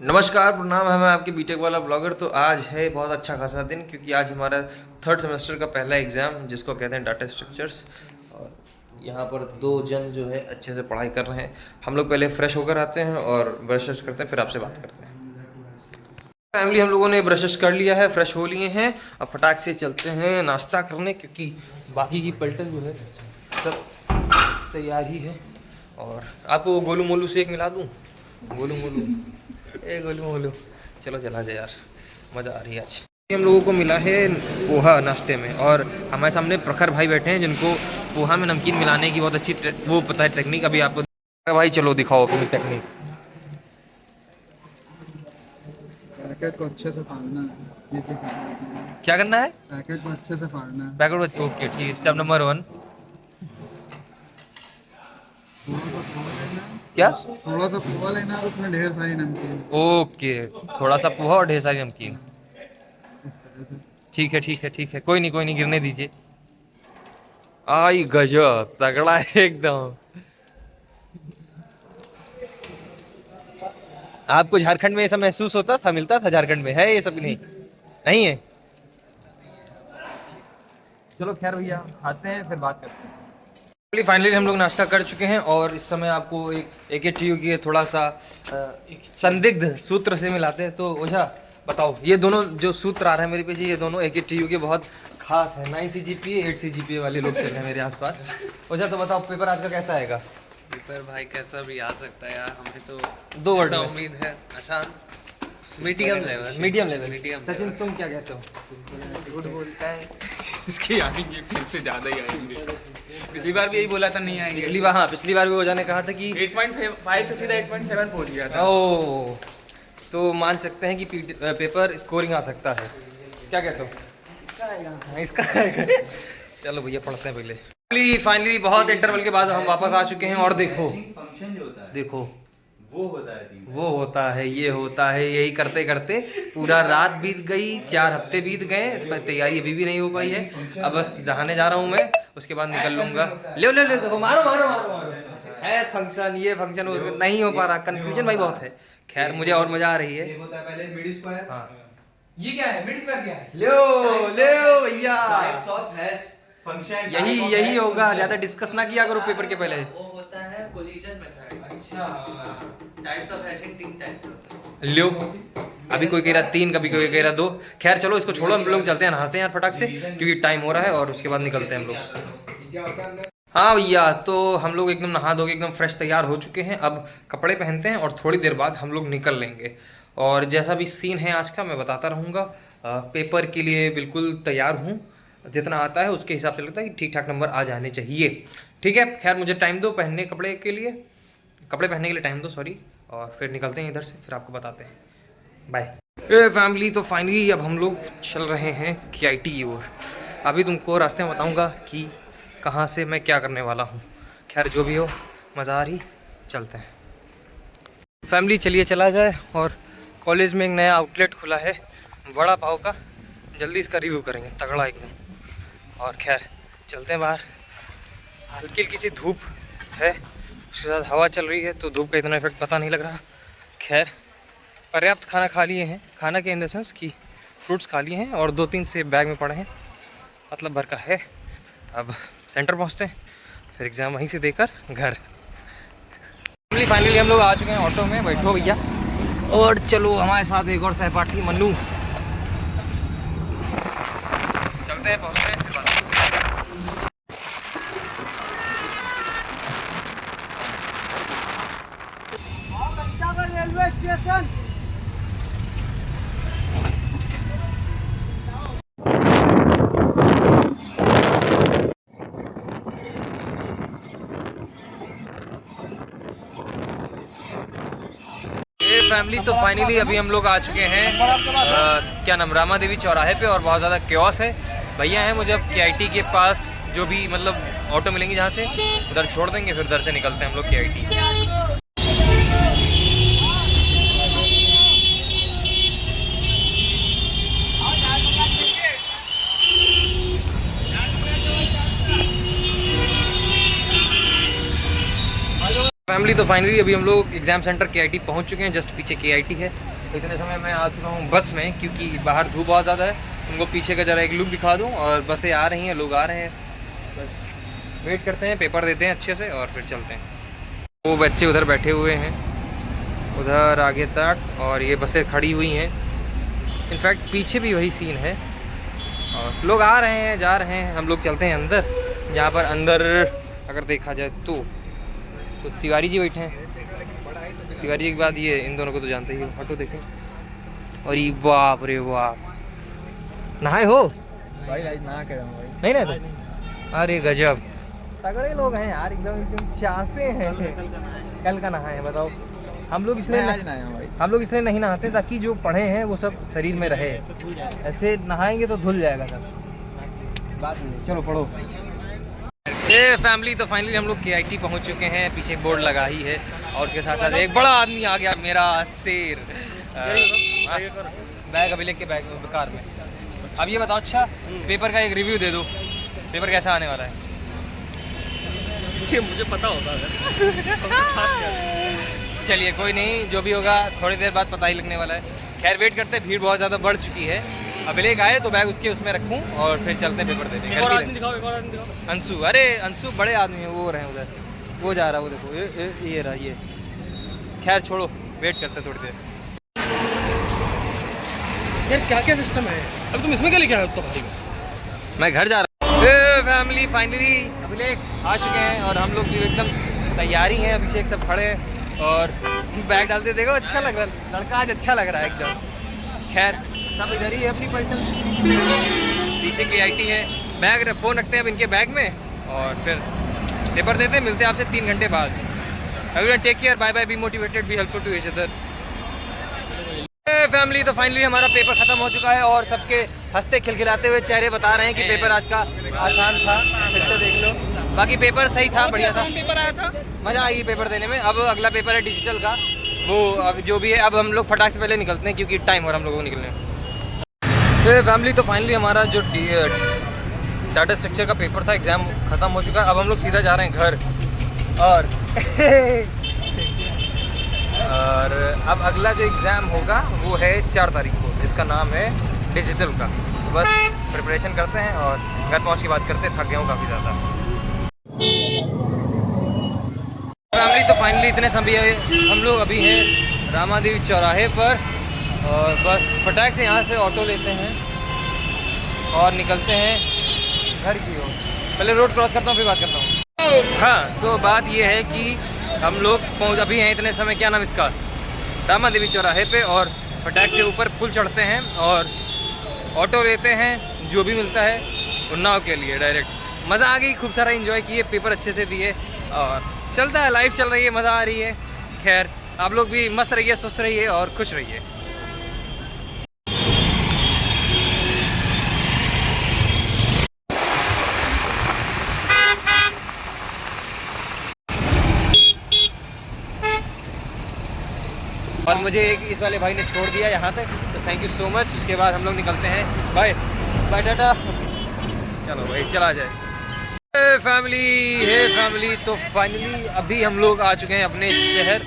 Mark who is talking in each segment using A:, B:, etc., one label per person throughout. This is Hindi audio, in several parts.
A: नमस्कार, प्रणाम है। मैं आपके बीटेक वाला ब्लॉगर। तो आज है बहुत अच्छा खासा दिन, क्योंकि आज हमारा थर्ड सेमेस्टर का पहला एग्ज़ाम, जिसको कहते हैं डाटा स्ट्रक्चर्स। और यहाँ पर दो जन जो है अच्छे से पढ़ाई कर रहे हैं। हम लोग पहले फ्रेश होकर आते हैं और ब्रश करते हैं, फिर आपसे बात करते हैं। फैमिली, हम लोगों ने ब्रश कर लिया है, फ्रेश हो लिए हैं। अब फटाक से चलते हैं नाश्ता करने, क्योंकि बाकी की पलटन जो है सब तैयार ही है। और आपको गोलू मोलू से एक मिला दूँ? गोलू मोलू, ए गोलू मोलू, चलो चला जाए यार, मज़ा आ रही है। आज हम लोगों को मिला है पोहा नाश्ते में, और हमारे सामने प्रखर भाई बैठे हैं, जिनको पोहा में नमकीन मिलाने की बहुत अच्छी वो पता है टेक्निक। अभी आपको भाई चलो दिखाओ अपनी टेक्निक।
B: पैकेट को अच्छे से फाड़ना है। ये
A: क्या करना है?
B: पैकेट को अच्छे से फाड़ना है।
A: बैकवर्ड, ओके ठीक है। स्टेप नंबर 1 क्या?
B: थोड़ा सा पोहा लेना है, उसमें ढेर सारी नमकीन।
A: ओके, थोड़ा सा पोहा और ढेर सारी नमकीन।
B: इस तरह से।
A: ठीक है ठीक है ठीक है, कोई नहीं गिरने दीजिए। आई गजब, तगड़ा है एकदम। आपको झारखंड में ऐसा महसूस होता था, मिलता था झारखंड में? है ये सब नहीं? नहीं है? चलो खैर भैया, खाते हैं फिर बात करते हैं। फाइनली हम लोग नाश्ता कर चुके हैं, और इस समय आपको एक AKTU की थोड़ा सा एक संदिग्ध सूत्र से मिलाते हैं। तो ओझा बताओ, ये दोनों जो सूत्र आ रहे हैं मेरे पीछे, ये दोनों AKTU के बहुत खास है। 9 CGPA 8 CGPA वाले लोग चल रहे हैं मेरे आसपास। ओझा तो बताओ, पेपर आज का कैसा आएगा?
C: पेपर भाई कैसा भी आ सकता है यार, हमें तो
A: 2 वर्ड
C: ऐसा
A: में
C: उम्मीद है। आसान, मीडियम लेवल।
A: मीडियम। सचिन तुम क्या कहते हो?
B: झूठ बोलता है।
D: इसके आएंगे, फिर से ज़्यादा ही आएंगे। पिछली बार भी यही बोला था नहीं आएंगे।
A: पिछली बार भी ओझा ने कहा था कि
D: 8.5 से सीधा 8.7 पहुंच गया था।
A: ओ, तो मान सकते हैं कि पेपर स्कोरिंग आ सकता है। क्या कहते हो? इसका आएगा। चलो भैया पढ़ते हैं पहले। फाइनली बहुत इंटरवल के बाद हम वापस आ चुके हैं, और देखो
E: फंक्शन जो होता है
A: देखो
E: वो होता है तीन।
A: वो होता है, ये होता है, यही करते करते पूरा रात बीत गई, 4 हफ्ते बीत गए, तैयारी अभी भी नहीं हो पाई है। अब बस नहाने जा रहा हूँ मैं, उसके बाद निकल लूंगा। ले ले ले देखो, मारो मारो मारो मारो। है फंक्शन, ये फंक्शन नहीं हो पा रहा, कंफ्यूजन भाई बहुत है। खैर मुझे और मजा आ रही है।
E: एक होता है पहले मिड स्क्वायर।
A: हाँ,
D: ये क्या है? मिड स्क्वायर क्या है?
A: ले भैया,
E: टाइप्स ऑफ हैश फंक्शन।
A: यही होगा। ज्यादा डिस्कस ना किया करो पेपर के पहले।
C: वो होता है कोलिजन मेथड।
D: अच्छा,
C: टाइप्स ऑफ हैशिंग 3 टाइप होते हैं।
A: लो, अभी कोई कह रहा 3, कभी कोई कह रहा 2। खैर चलो इसको छोड़ो, हम लोग चलते हैं, नहाते हैं यार फटाक से, क्योंकि टाइम हो रहा है, और उसके बाद निकलते हैं हम लोग।
D: क्या होता है अंदर?
A: हाँ भैया, तो हम लोग एकदम नहा धो के एकदम फ्रेश तैयार हो चुके हैं। अब कपड़े पहनते हैं, और थोड़ी देर बाद हम लोग निकल लेंगे। और जैसा भी सीन है आज का, मैं बताता रहूँगा। पेपर के लिए बिल्कुल तैयार हूँ, जितना आता है उसके हिसाब से लगता है कि ठीक ठाक नंबर आ जाने चाहिए। ठीक है, खैर मुझे टाइम दो पहनने कपड़े पहनने के लिए टाइम दो, सॉरी। और फिर निकलते हैं इधर से, फिर आपको बताते हैं। Bye family. तो फाइनली अब हम लोग चल रहे हैं KIT की ओर। अभी तुमको रास्ते में बताऊंगा कि कहाँ से मैं क्या करने वाला हूँ। खैर जो भी हो, मज़ा आ रही, चलते हैं फैमिली। चलिए चला जाए। और कॉलेज में एक नया आउटलेट खुला है वड़ा पाव का, जल्दी इसका रिव्यू करेंगे, तगड़ा एकदम। और खैर चलते हैं बाहर। हल्की हल्की सी धूप है, उसके साथ हवा चल रही है, तो धूप का इतना इफेक्ट पता नहीं लग रहा। खैर पर्याप्त खाना खा लिए हैं, खाना के इन द सेंस कि फ्रूट्स खा लिए हैं, और 2-3 से बैग में पड़े हैं, मतलब भर का है। अब सेंटर पहुंचते हैं, फिर एग्ज़ाम वहीं से देकर घर। फाइनली हम लोग आ चुके हैं ऑटो में, बैठो भैया, और चलो हमारे साथ एक और सहपाठी मन्नू। चलते हैं, पहुँचते हैं, फिर बात करते हैं।
B: Railway station.
A: फैमिली, तो फाइनली अभी हम लोग आ चुके हैं क्या नाम, रामा देवी चौराहे पे, और बहुत ज़्यादा क्योस है। भैया हैं मुझे अब KIT के पास, जो भी मतलब ऑटो मिलेंगे जहाँ से, उधर छोड़ देंगे, फिर उधर से निकलते हैं हम लोग KIT। फैमिली फैमिली तो फाइनली अभी हम लोग एग्ज़ाम सेंटर KIT पहुंच चुके हैं। जस्ट पीछे KIT है। इतने समय मैं आ चुका हूं बस में, क्योंकि बाहर धूप बहुत ज़्यादा है। उनको पीछे का ज़रा एक लुक दिखा दूं। और बसें आ रही हैं, लोग आ रहे हैं, बस वेट करते हैं, पेपर देते हैं अच्छे से और फिर चलते हैं। वो बच्चे उधर बैठे हुए हैं, उधर आगे तक, और ये बसें खड़ी हुई हैं। इनफैक्ट पीछे भी वही सीन है और लोग आ रहे हैं, जा रहे हैं। हम लोग चलते हैं अंदर, जहाँ पर अंदर अगर देखा जाए तो तिवारी जी बैठे हैं। तिवारी जी के बाद ये इन दोनों को तो जानते ही हो। ऑटो देखें, और ये बाप रे बाप, नहाए हो
B: भाई आज ना कर रहा हूँ भाई।
A: नहीं ना तो? अरे गजब, तगड़े लोग हैं यार, एकदम एकदम चापे हैं। कल का नहाए हैं बताओ। हम लोग इसलिए
B: आज ना आया हूँ भाई।
A: हम लोग इसलिए नहीं नहाते ताकि जो पढ़े हैं वो सब शरीर में रहे। ऐसे नहाएंगे तो धुल जाएगा सब। बात नहीं, चलो पढ़ो। ये फैमिली तो फाइनली हम लोग KIT पहुंच चुके हैं। पीछे एक बोर्ड लगा ही है और उसके साथ साथ एक बड़ा आदमी आ गया, मेरा शेर। बैग अभी लेके बैग कार में। अब ये बताओ, अच्छा पेपर का एक रिव्यू दे दो, पेपर कैसा आने वाला है?
D: ये मुझे पता होता है।
A: चलिए कोई नहीं, जो भी होगा थोड़ी देर बाद पता ही लगने वाला है। खैर वेट करते हैं, भीड़ बहुत ज़्यादा बढ़ चुकी है। अब लेक आए तो बैग उसके उसमें रखूं और फिर चलते हैं पेपर देने।
D: एक और आदमी दिखाओ, एक और आदमी दिखाओ।
A: अंशु, अरे अंशु बड़े आदमी हैं, वो रहे उधर, वो जा रहा है, वो देखो ये रहा ये। खैर छोड़ो, वेट करते हैं थोड़ी देर।
D: यार क्या क्या सिस्टम है? अब तुम इसमें क्या लिखा है तो भाई?
A: मैं घर जा रहा हूँ। फैमिली फाइनली अभिलेख आ चुके हैं और हम लोग भी एकदम तैयारी है। अभिषेक सब खड़े हैं और बैग डालते, देखो अच्छा लग रहा है, लड़का आज अच्छा लग रहा है एकदम। खैर सब इधर ही है अपनी पर्सन, पीछे KIT है। बैग फ़ोन रखते हैं अब इनके बैग में और फिर पेपर देते हैं। मिलते हैं आपसे 3 घंटे बाद। Everyone take care, bye bye, be motivated, be helpful to each other. Family तो फाइनली हमारा पेपर ख़त्म हो चुका है और सबके हंसते खिलखिलाते हुए चेहरे बता रहे हैं कि पेपर आज का आसान था। फिर से देख लो, बाकी पेपर सही था, बढ़िया था,
D: पेपर आया था,
A: मज़ा आएगी पेपर देने में। अब अगला पेपर है डिजिटल का, वो अब जो भी है, अब हम लोग फटाक से पहले निकलते हैं क्योंकि टाइम हो रहा है हम लोगों को निकलने में। तो फैमिली तो फाइनली हमारा जो डाटा स्ट्रक्चर का पेपर था, एग्ज़ाम ख़त्म हो चुका है। अब हम लोग सीधा जा रहे हैं घर और और अब अगला जो एग्ज़ाम होगा वो है 4 तारीख को, जिसका नाम है डिजिटल का। तो बस प्रिपरेशन करते हैं और घर पहुंच के बात करते हैं। थक गया हूँ काफ़ी ज़्यादा। फैमिली तो फाइनली इतने समय हम लोग अभी हैं रामादेवी चौराहे पर और बस फटाक से यहाँ से ऑटो लेते हैं और निकलते हैं घर की ओर। पहले रोड क्रॉस करता हूँ फिर बात करता हूँ। हाँ, तो बात ये है कि हम लोग अभी हैं इतने समय, क्या नाम इसका, रामादेवी चौराहे पे, और फटाक से ऊपर पुल चढ़ते हैं और ऑटो लेते हैं, जो भी मिलता है उन्नाव के लिए डायरेक्ट। मज़ा आ गई, खूब सारा एंजॉय किए, पेपर अच्छे से दिए और चलता है, लाइफ चल रही है, मज़ा आ रही है। खैर आप लोग भी मस्त रहिए, स्वस्थ रहिए और खुश रहिए। और मुझे एक इस वाले भाई ने छोड़ दिया यहाँ तक, तो थैंक यू सो मच। उसके बाद हम लोग निकलते हैं, बाय बाय टाटा। चलो भाई चला जाए। हे फैमिली तो फाइनली अभी हम लोग आ चुके हैं अपने शहर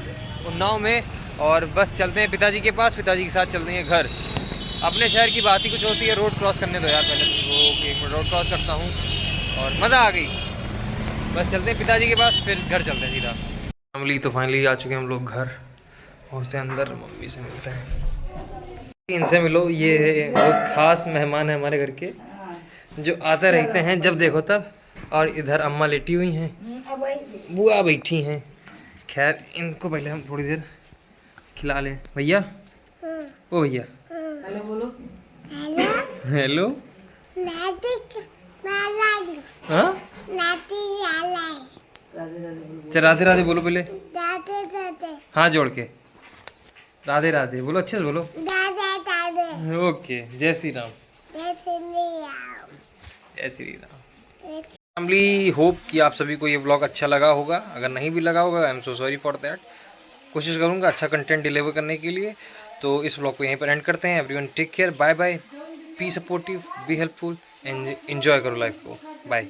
A: उन्नाव में और बस चलते हैं पिताजी के पास, पिताजी के साथ चलते हैं घर। अपने शहर की बात ही कुछ होती है। रोड क्रॉस करने दो यार पहले, वो एक मिनट रोड क्रॉस करता हूँ और मज़ा आ गई। बस चलते हैं पिताजी के पास, फिर घर चलते हैं सीधा। फैमिली तो फाइनली आ चुके हैं हम लोग घर, पहुँचते हैं अंदर, मम्मी से मिलते हैं। इनसे मिलो, ये बहुत ख़ास मेहमान है हमारे घर के, जो आते रहते हैं जब देखो तब। और इधर अम्मा लेटी हुई हैं, बुआ बैठी हैं। खैर इनको पहले हम थोड़ी देर खिला लें। भैया, ओ भैया,
C: हेलो बोलो।
A: हेलो। हाँ, चल राधे राधे बोलो पहले, हाँ जोड़ के राधे राधे बोलो, अच्छे से बोलो। ओके, जय श्री राम। जय श्री राम। फैमिली होप कि आप सभी को ये व्लॉग अच्छा लगा होगा। अगर नहीं भी लगा होगा, I am so sorry for that. कोशिश करूँगा अच्छा कंटेंट डिलीवर करने के लिए। तो इस व्लॉग को यहीं पर एंड करते हैं। Everyone take care, bye bye, be supportive, be helpful and enjoy करो लाइफ को। बाय।